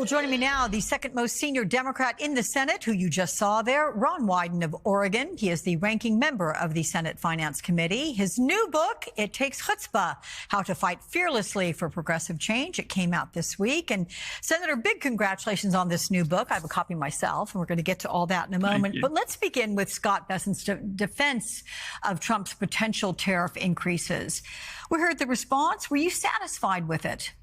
Well, joining me now, the second most senior Democrat in the Senate, who you just saw there, Ron Wyden of Oregon. He is the ranking member of the Senate Finance Committee. His new book, It Takes Chutzpah, How to Fight Fearlessly for Progressive Change. It came out this week. And Senator, big congratulations on this new book. I have a copy myself, and we're going to get to all that in a moment. But let's begin with Scott Bessent's defense of Trump's potential tariff increases. We heard the response. Were you satisfied with it?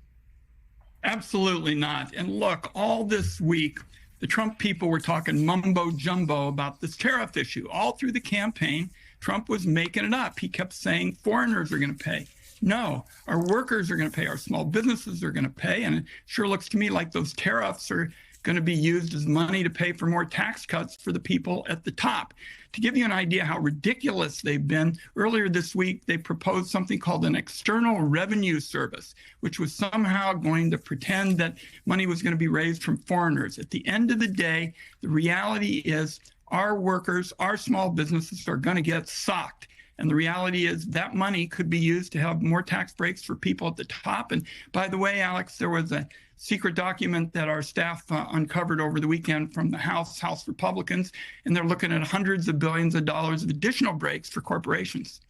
Absolutely not. And look, all this week, the Trump people were talking mumbo jumbo about this tariff issue. All through the campaign, Trump was making it up. He kept saying foreigners are going to pay. No, our workers are going to pay. Our small businesses are going to pay. And it sure looks to me like those tariffs are going to be used as money to pay for more tax cuts for the people at the top. To give you an idea how ridiculous they've been, earlier this week, they proposed something called an external revenue service, which was somehow going to pretend that money was going to be raised from foreigners. At the end of the day, the reality is our workers, our small businesses are going to get socked. And the reality is that money could be used to have more tax breaks for people at the top. And by the way, Alex, there was a secret document that our staff uncovered over the weekend from the House Republicans, and they're looking at hundreds of billions of dollars of additional breaks for corporations.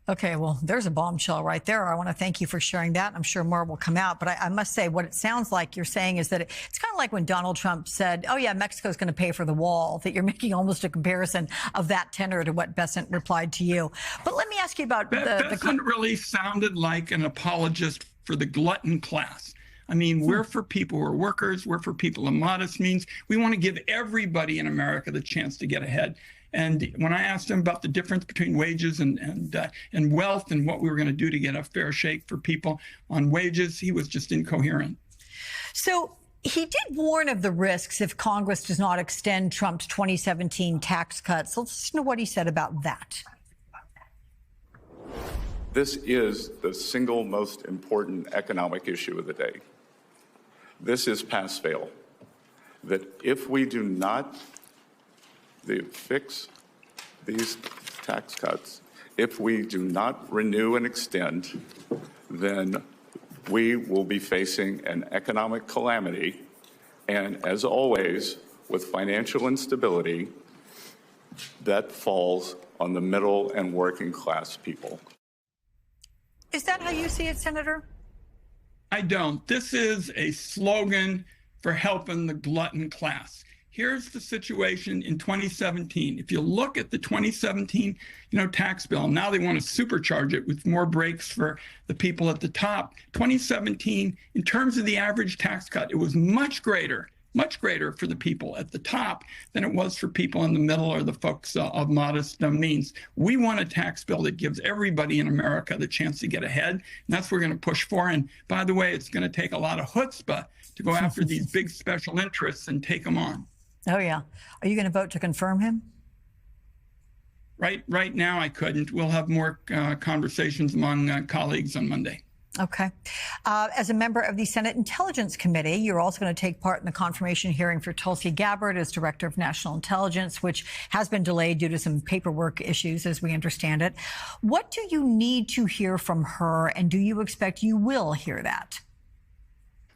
Okay, well, there's a bombshell right there. I want to thank you for sharing that. I'm sure more will come out. But I must say, what it sounds like you're saying is that it's kind of like when Donald Trump said, oh, yeah, Mexico's going to pay for the wall, that you're making almost a comparison of that tenor to what Bessent replied to you. But let me ask you about Bessent really sounded like an apologist for the glutton class. I mean, we're for people who are workers. We're for people in modest means. We want to give everybody in America the chance to get ahead. And when I asked him about the difference between wages and wealth and what we were going to do to get a fair shake for people on wages, he was just incoherent. So he did warn of the risks if Congress does not extend Trump's 2017 tax cuts. Let's listen to what he said about that. This is the single most important economic issue of the day. This is pass-fail. That if we do not fix these tax cuts, if we do not renew and extend, then we will be facing an economic calamity. And as always, with financial instability, that falls on the middle and working class people. Is that how you see it, Senator? I don't. This is a slogan for helping the glutton class. Here's the situation in 2017. If you look at the 2017, tax bill, now they want to supercharge it with more breaks for the people at the top. 2017, in terms of the average tax cut, it was much greater for the people at the top than it was for people in the middle or the folks of modest means. We want a tax bill that gives everybody in America the chance to get ahead, and that's what we're going to push for. And by the way, it's going to take a lot of chutzpah to go after these big special interests and take them on. Oh, yeah. Are you going to vote to confirm him? Right now, I couldn't. We'll have more conversations among colleagues on Monday. Okay. As a member of the Senate Intelligence Committee, you're also going to take part in the confirmation hearing for Tulsi Gabbard as Director of National Intelligence, which has been delayed due to some paperwork issues, as we understand it. What do you need to hear from her, and do you expect you will hear that?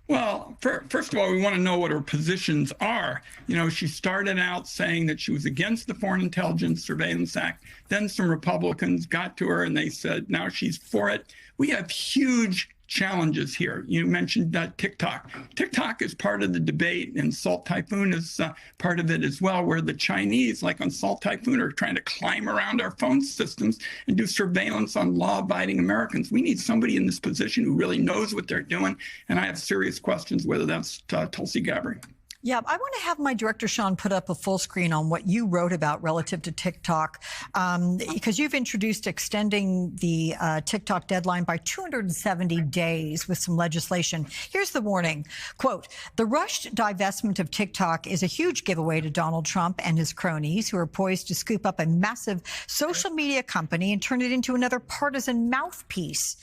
Well, first of all, we want to know what her positions are. She started out saying that she was against the Foreign Intelligence Surveillance Act. Then some Republicans got to her and they said now she's for it. We have huge challenges here. You mentioned TikTok. TikTok is part of the debate, and Salt Typhoon is part of it as well, where the Chinese, like on Salt Typhoon, are trying to climb around our phone systems and do surveillance on law-abiding Americans. We need somebody in this position who really knows what they're doing, and I have serious questions whether that's Tulsi Gabbard. Yeah, I want to have my director, Sean, put up a full screen on what you wrote about relative to TikTok, because you've introduced extending the TikTok deadline by 270 days with some legislation. Here's the warning, quote, the rushed divestment of TikTok is a huge giveaway to Donald Trump and his cronies who are poised to scoop up a massive social media company and turn it into another partisan mouthpiece.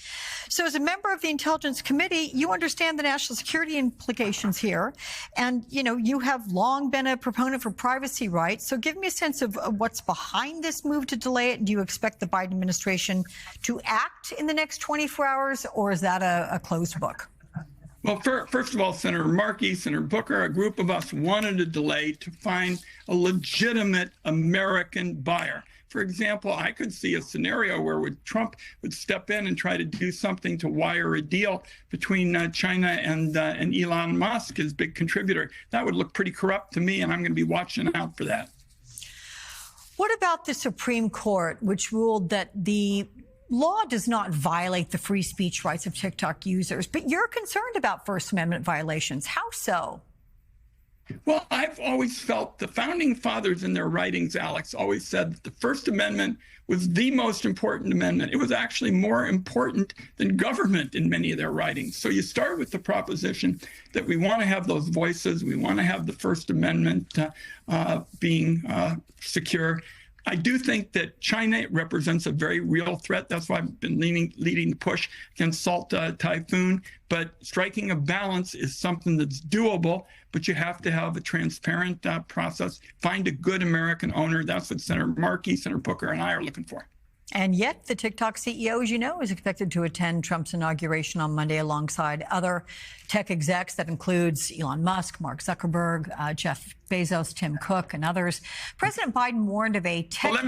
So as a member of the Intelligence Committee, you understand the national security implications here. And, you have long been a proponent for privacy rights. So give me a sense of what's behind this move to delay it. And do you expect the Biden administration to act in the next 24 hours, or is that a closed book? Well, first of all, Senator Markey, Senator Booker, a group of us wanted a delay to find a legitimate American buyer. For example, I could see a scenario where Trump would step in and try to do something to wire a deal between China and Elon Musk, his big contributor. That would look pretty corrupt to me, and I'm going to be watching out for that. What about the Supreme Court, which ruled that the law does not violate the free speech rights of TikTok users, but you're concerned about First Amendment violations? How so? Well, I've always felt the founding fathers in their writings, Alex, always said that the First Amendment was the most important amendment. It was actually more important than government in many of their writings. So you start with the proposition that we want to have those voices. We want to have the First Amendment being secure. I do think that China represents a very real threat. That's why I've been leading the push against Salt Typhoon. But striking a balance is something that's doable, but you have to have a transparent process. Find a good American owner. That's what Senator Markey, Senator Booker, and I are looking for. And yet the TikTok CEO, as you know, is expected to attend Trump's inauguration on Monday alongside other tech execs. That includes Elon Musk, Mark Zuckerberg, Jeff Bezos, Tim Cook, and others. President Biden warned of a tech Let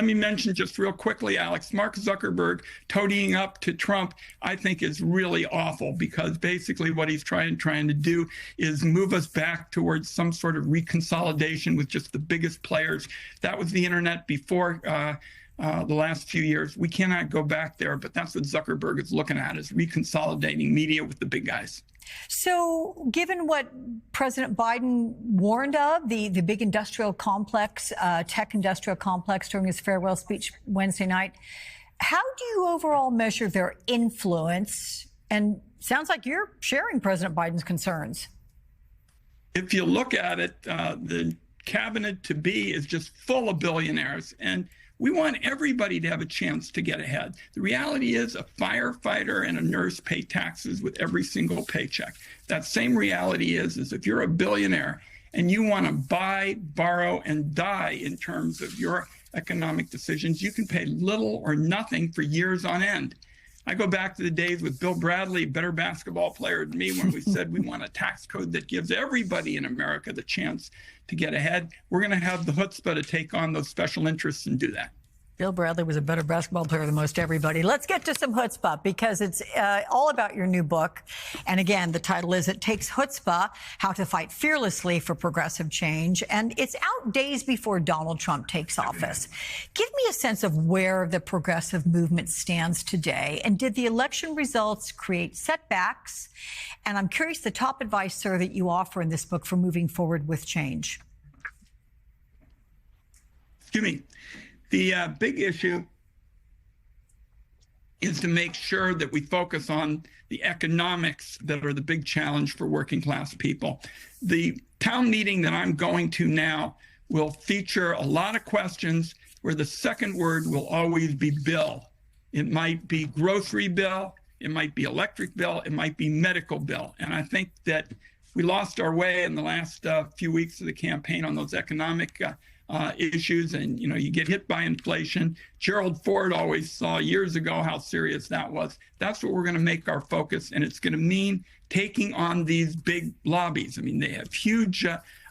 me mention just real quickly, Alex, Mark Zuckerberg toadying up to Trump, I think is really awful, because basically what he's trying to do is move us back towards some sort of reconsolidation with just the biggest players. That was the internet before the last few years. We cannot go back there, but that's what Zuckerberg is looking at, is reconsolidating media with the big guys. So given what President Biden warned of, the big industrial complex, tech industrial complex during his farewell speech Wednesday night, how do you overall measure their influence? And sounds like you're sharing President Biden's concerns. If you look at it, the cabinet to be is just full of billionaires, and we want everybody to have a chance to get ahead. The reality is a firefighter and a nurse pay taxes with every single paycheck. That same reality is if you're a billionaire and you want to buy, borrow, and die in terms of your economic decisions, you can pay little or nothing for years on end. I go back to the days with Bill Bradley, better basketball player than me, when we said we want a tax code that gives everybody in America the chance to get ahead. We're going to have the chutzpah to take on those special interests and do that. Bill Bradley was a better basketball player than most everybody. Let's get to some chutzpah, because it's all about your new book. And again, the title is It Takes Chutzpah, How to Fight Fearlessly for Progressive Change. And it's out days before Donald Trump takes office. Give me a sense of where the progressive movement stands today. And did the election results create setbacks? And I'm curious the top advice, sir, that you offer in this book for moving forward with change. Excuse me. The big issue is to make sure that we focus on the economics that are the big challenge for working class people. The town meeting that I'm going to now will feature a lot of questions where the second word will always be bill. It might be grocery bill, it might be electric bill, it might be medical bill. And I think that we lost our way in the last few weeks of the campaign on those economic issues, and you get hit by inflation. Gerald Ford always saw years ago how serious that was. That's what we're going to make our focus, and it's going to mean taking on these big lobbies. I mean, they have huge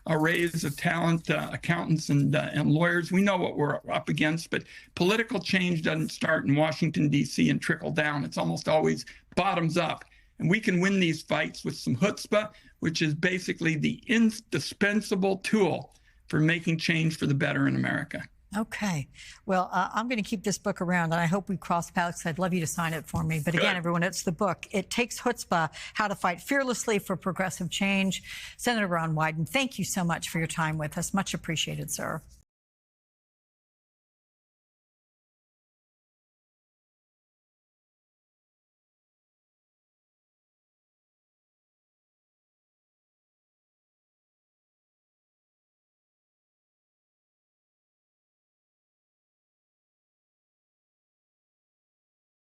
arrays of talent, accountants and lawyers. We know what we're up against, but political change doesn't start in Washington, D.C. and trickle down. It's almost always bottoms up. And we can win these fights with some chutzpah, which is basically the indispensable tool for making change for the better in America. Okay. Well, I'm going to keep this book around, and I hope we cross paths. I'd love you to sign it for me. But again, everyone, it's the book. It Takes Chutzpah, How to Fight Fearlessly for Progressive Change. Senator Ron Wyden, thank you so much for your time with us. Much appreciated, sir.